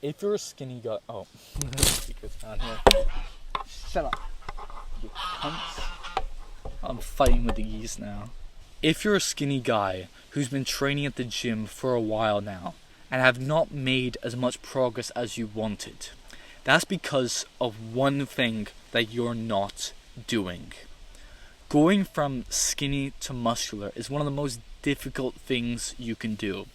If you're a skinny guy, speaker's down here. Shut up, you cunts. I'm fighting with the geese now. If you're a skinny guy who's been training at the gym for a while now and have not made as much progress as you wanted, that's because of one thing that you're not doing. Going from skinny to muscular is one of the most difficult things you can do.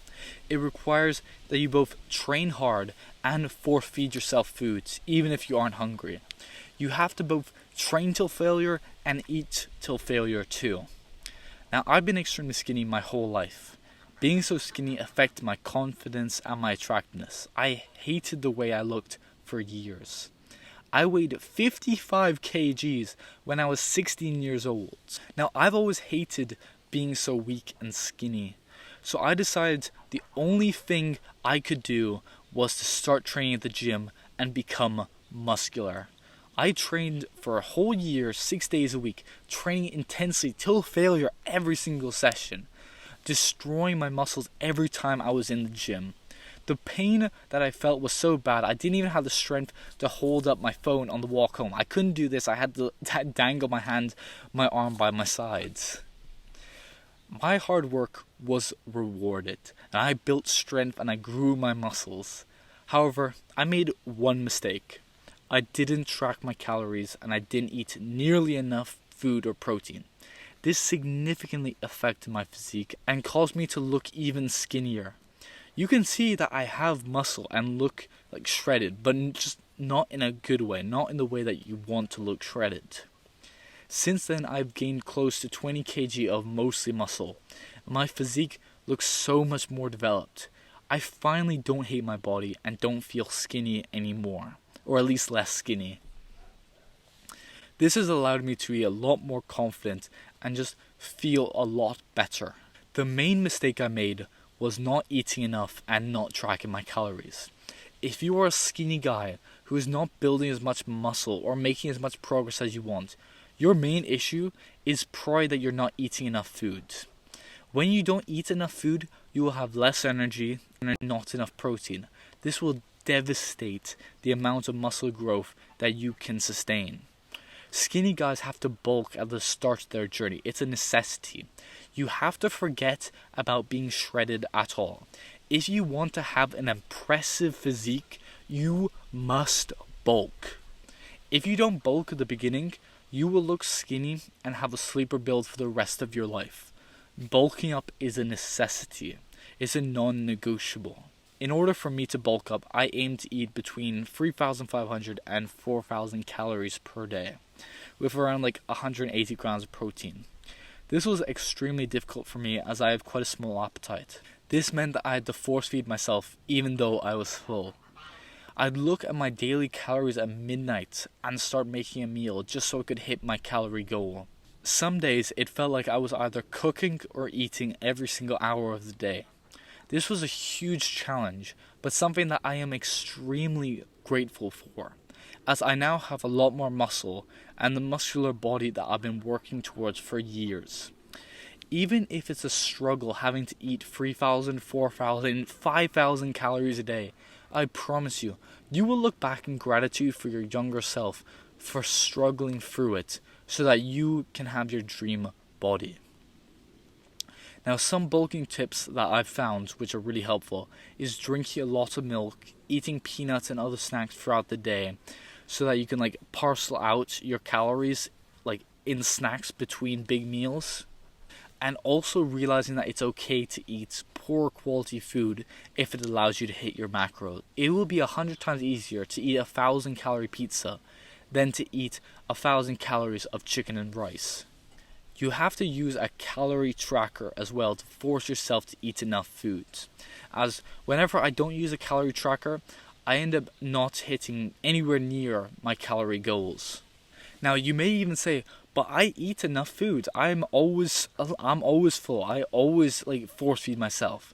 It requires that you both train hard and force feed yourself foods, even if you aren't hungry. You have to both train till failure and eat till failure too. Now, I've been extremely skinny my whole life. Being so skinny affected my confidence and my attractiveness. I hated the way I looked for years. I weighed 55 kgs when I was 16 years old. Now, I've always hated being so weak and skinny. So I decided the only thing I could do was to start training at the gym and become muscular. I trained for a whole year, 6 days a week, training intensely till failure every single session, destroying my muscles every time I was in the gym. The pain that I felt was so bad, I didn't even have the strength to hold up my phone on the walk home. I couldn't do this. I had to dangle my arm by my sides. My hard work was rewarded, and I built strength and I grew my muscles. However, I made one mistake. I didn't track my calories and I didn't eat nearly enough food or protein. This significantly affected my physique and caused me to look even skinnier. You can see that I have muscle and look like shredded, but just not in a good way, not in the way that you want to look shredded. Since then, I've gained close to 20 kg of mostly muscle. My physique looks so much more developed. I finally don't hate my body and don't feel skinny anymore, or at least less skinny. This has allowed me to be a lot more confident and just feel a lot better. The main mistake I made was not eating enough and not tracking my calories. If you are a skinny guy who is not building as much muscle or making as much progress as you want, your main issue is probably that you're not eating enough food. When you don't eat enough food, you will have less energy and not enough protein. This will devastate the amount of muscle growth that you can sustain. Skinny guys have to bulk at the start of their journey. It's a necessity. You have to forget about being shredded at all. If you want to have an impressive physique, you must bulk. If you don't bulk at the beginning, you will look skinny and have a sleeper build for the rest of your life. Bulking up is a necessity. It's a non-negotiable. In order for me to bulk up, I aim to eat between 3,500 and 4,000 calories per day, with around 180 grams of protein. This was extremely difficult for me as I have quite a small appetite. This meant that I had to force feed myself even though I was full. I'd look at my daily calories at midnight and start making a meal just so I could hit my calorie goal. Some days it felt like I was either cooking or eating every single hour of the day. This was a huge challenge, but something that I am extremely grateful for, as I now have a lot more muscle and the muscular body that I've been working towards for years. Even if it's a struggle having to eat 3,000, 4,000, 5,000 calories a day, I promise you, you will look back in gratitude for your younger self for struggling through it so that you can have your dream body. Now, some bulking tips that I've found which are really helpful is drinking a lot of milk, eating peanuts and other snacks throughout the day so that you can parcel out your calories in snacks between big meals. And also realizing that it's okay to eat poor quality food if it allows you to hit your macros. It will be 100 times easier to eat 1,000 calorie pizza than to eat 1,000 calories of chicken and rice. You have to use a calorie tracker as well to force yourself to eat enough food. As whenever I don't use a calorie tracker, I end up not hitting anywhere near my calorie goals. Now you may even say, but I eat enough food. I'm always full. I always force feed myself.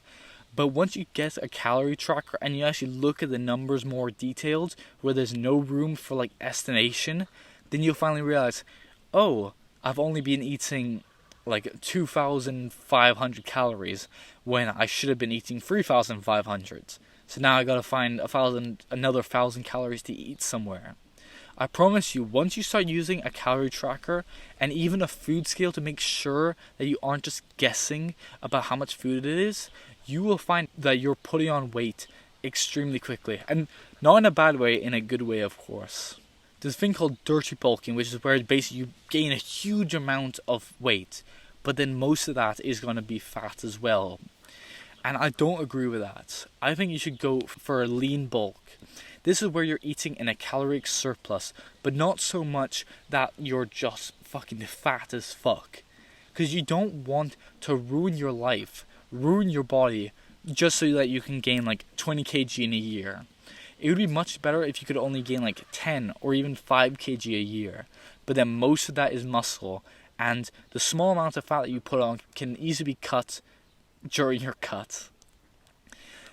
But once you get a calorie tracker and you actually look at the numbers more detailed, where there's no room for estimation, then you'll finally realize, oh, I've only been eating 2,500 calories when I should have been eating 3,500. So now I gotta find another 1,000 calories to eat somewhere. I promise you, once you start using a calorie tracker and even a food scale to make sure that you aren't just guessing about how much food it is, you will find that you're putting on weight extremely quickly. And not in a bad way, in a good way, of course. There's a thing called dirty bulking, which is where basically you gain a huge amount of weight, but then most of that is going to be fat as well. And I don't agree with that. I think you should go for a lean bulk. This is where you're eating in a caloric surplus, but not so much that you're just fucking fat as fuck. Because you don't want to ruin your life, ruin your body, just so that you can gain like 20 kg in a year. It would be much better if you could only gain like 10 or even 5 kg a year. But then most of that is muscle, and the small amount of fat that you put on can easily be cut during your cut.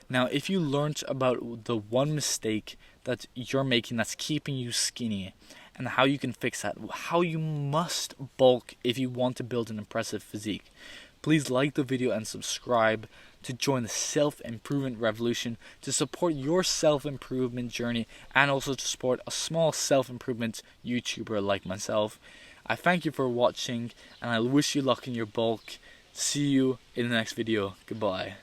Now, if you learned about the one mistake that you're making that's keeping you skinny and how you can fix that, how you must bulk if you want to build an impressive physique, please like the video and subscribe to join the self-improvement revolution, to support your self-improvement journey and also to support a small self-improvement YouTuber like myself. I thank you for watching and I wish you luck in your bulk. See you in the next video. Goodbye.